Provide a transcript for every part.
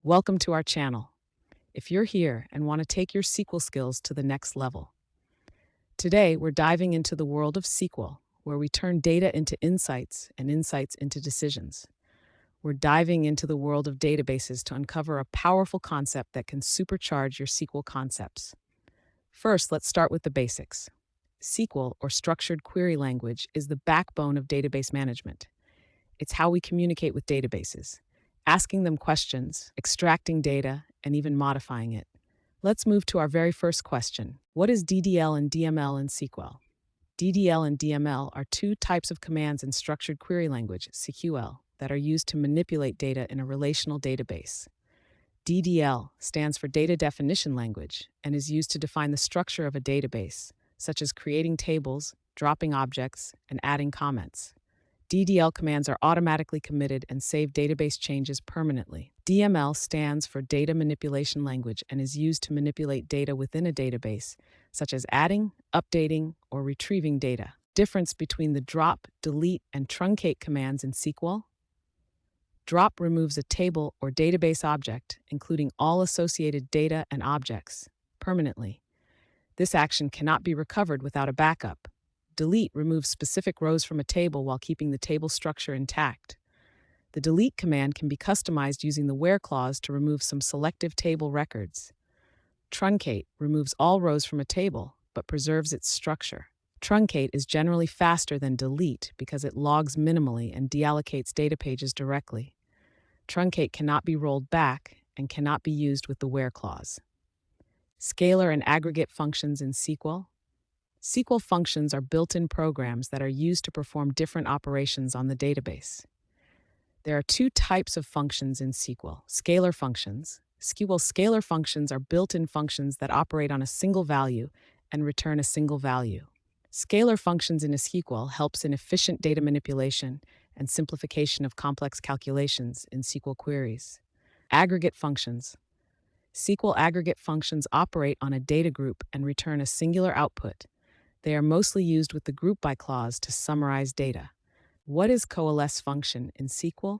Welcome to our channel. If you're here and want to take your SQL skills to the next level, today we're diving into the world of SQL, where we turn data into insights and insights into decisions. We're diving into the world of databases to uncover a powerful concept that can supercharge your SQL concepts. First, let's start with the basics. SQL, or Structured Query Language, is the backbone of database management. It's how we communicate with databases, asking them questions, extracting data, and even modifying it. Let's move to our very first question. What is DDL and DML in SQL? DDL and DML are two types of commands in Structured Query Language, SQL, that are used to manipulate data in a relational database. DDL stands for Data Definition Language and is used to define the structure of a database, such as creating tables, dropping objects, and adding comments. DDL commands are automatically committed and save database changes permanently. DML stands for Data Manipulation Language and is used to manipulate data within a database, such as adding, updating, or retrieving data. Difference between the drop, delete, and truncate commands in SQL. Drop removes a table or database object, including all associated data and objects, permanently. This action cannot be recovered without a backup. Delete removes specific rows from a table while keeping the table structure intact. The delete command can be customized using the where clause to remove some selective table records. Truncate removes all rows from a table, but preserves its structure. Truncate is generally faster than delete because it logs minimally and deallocates data pages directly. Truncate cannot be rolled back and cannot be used with the where clause. Scalar and aggregate functions in SQL. SQL functions are built-in programs that are used to perform different operations on the database. There are two types of functions in SQL. Scalar functions. Scalar functions are built-in functions that operate on a single value and return a single value. Scalar functions in a SQL helps in efficient data manipulation and simplification of complex calculations in SQL queries. Aggregate functions. SQL aggregate functions operate on a data group and return a singular output. They are mostly used with the group by clause to summarize data. What is coalesce function in SQL?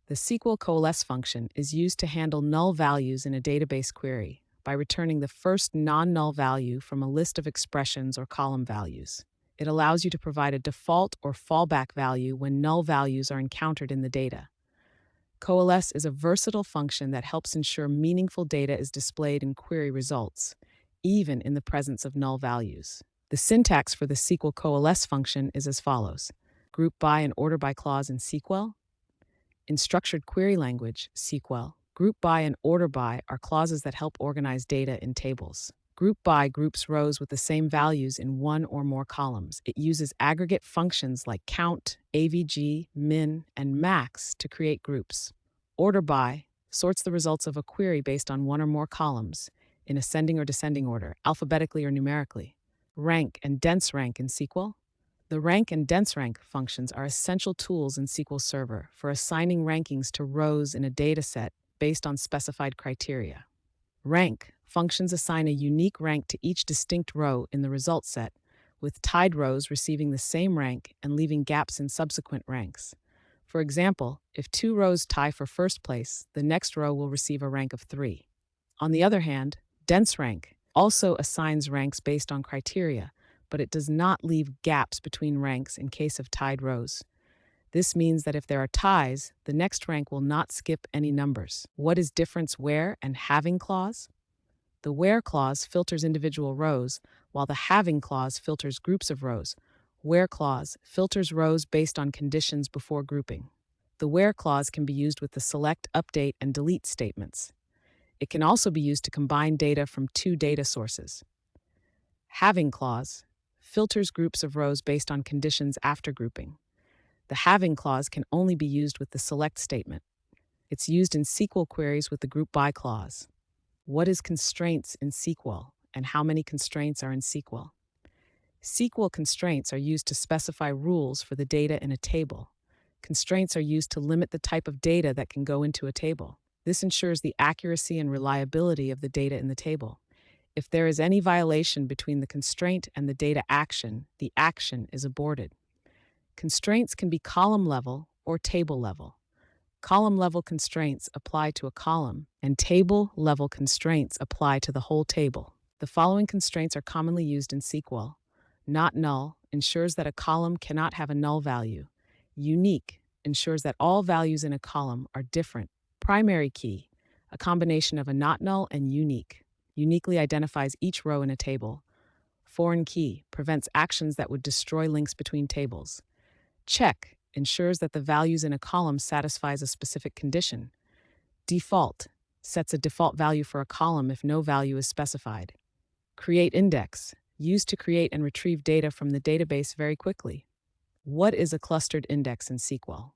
The SQL coalesce function is used to handle null values in a database query by returning the first non-null value from a list of expressions or column values. It allows you to provide a default or fallback value when null values are encountered in the data. Coalesce is a versatile function that helps ensure meaningful data is displayed in query results, even in the presence of null values. The syntax for the SQL coalesce function is as follows. Group by and order by clause in SQL. In Structured Query Language, SQL, group by and order by are clauses that help organize data in tables. Group by groups rows with the same values in one or more columns. It uses aggregate functions like count, avg, min, and max to create groups. Order by sorts the results of a query based on one or more columns, in ascending or descending order, alphabetically or numerically. Rank and dense rank in SQL. The rank and dense rank functions are essential tools in SQL Server for assigning rankings to rows in a dataset based on specified criteria. Rank functions assign a unique rank to each distinct row in the result set, with tied rows receiving the same rank and leaving gaps in subsequent ranks. For example, if two rows tie for first place, the next row will receive a rank of 3. On the other hand, dense rank also assigns ranks based on criteria, but it does not leave gaps between ranks in case of tied rows. This means that if there are ties, the next rank will not skip any numbers. What is difference where and having clause? The where clause filters individual rows, while the having clause filters groups of rows. Where clause filters rows based on conditions before grouping. The where clause can be used with the select, update, and delete statements. It can also be used to combine data from two data sources. Having clause filters groups of rows based on conditions after grouping. The having clause can only be used with the select statement. It's used in SQL queries with the group by clause. What is constraints in SQL, and how many constraints are in SQL? SQL constraints are used to specify rules for the data in a table. Constraints are used to limit the type of data that can go into a table. This ensures the accuracy and reliability of the data in the table. If there is any violation between the constraint and the data action, the action is aborted. Constraints can be column level or table level. Column-level constraints apply to a column, and table-level constraints apply to the whole table. The following constraints are commonly used in SQL. Not null ensures that a column cannot have a null value. Unique ensures that all values in a column are different. Primary key, a combination of a not null and unique, uniquely identifies each row in a table. Foreign key prevents actions that would destroy links between tables. Check ensures that the values in a column satisfies a specific condition. Default sets a default value for a column if no value is specified. Create index, used to create and retrieve data from the database very quickly. What is a clustered index in SQL?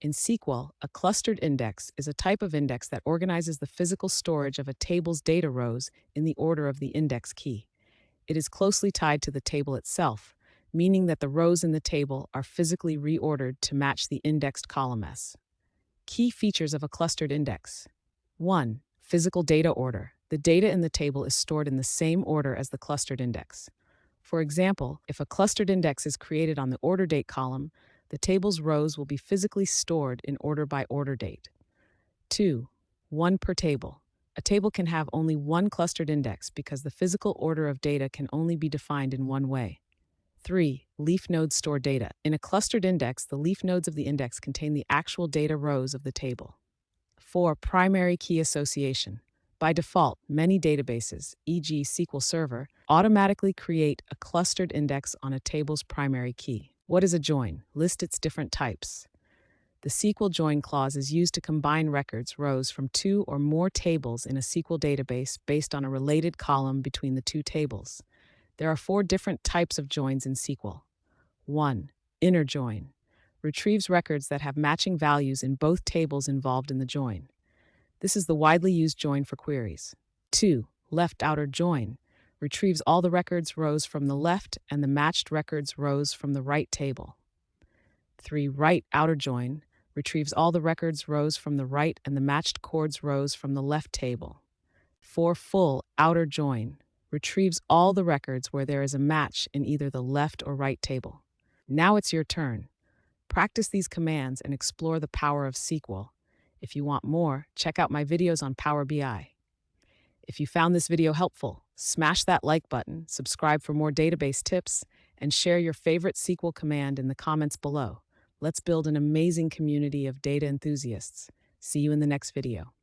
In SQL, a clustered index is a type of index that organizes the physical storage of a table's data rows in the order of the index key. It is closely tied to the table itself, meaning that the rows in the table are physically reordered to match the indexed column S. Key features of a clustered index. 1. Physical data order. The data in the table is stored in the same order as the clustered index. For example, if a clustered index is created on the order date column, the table's rows will be physically stored in order by order date. 2. One per table. A table can have only one clustered index because the physical order of data can only be defined in one way. 3. Leaf nodes store data. In a clustered index, the leaf nodes of the index contain the actual data rows of the table. 4. Primary key association. By default, many databases, e.g. SQL Server, automatically create a clustered index on a table's primary key. What is a join? List its different types. The SQL join clause is used to combine records rows from two or more tables in a SQL database based on a related column between the two tables. There are 4 different types of joins in SQL. 1. Inner join. Retrieves records that have matching values in both tables involved in the join. This is the widely used join for queries. 2. Left outer join. Retrieves all the records rows from the left and the matched records rows from the right table. 3. Right outer join. Retrieves all the records rows from the right and the matched chords rows from the left table. 4. Full outer join. Retrieves all the records where there is a match in either the left or right table. Now it's your turn. Practice these commands and explore the power of SQL. If you want more, check out my videos on Power BI. If you found this video helpful, smash that like button, subscribe for more database tips, and share your favorite SQL command in the comments below. Let's build an amazing community of data enthusiasts. See you in the next video.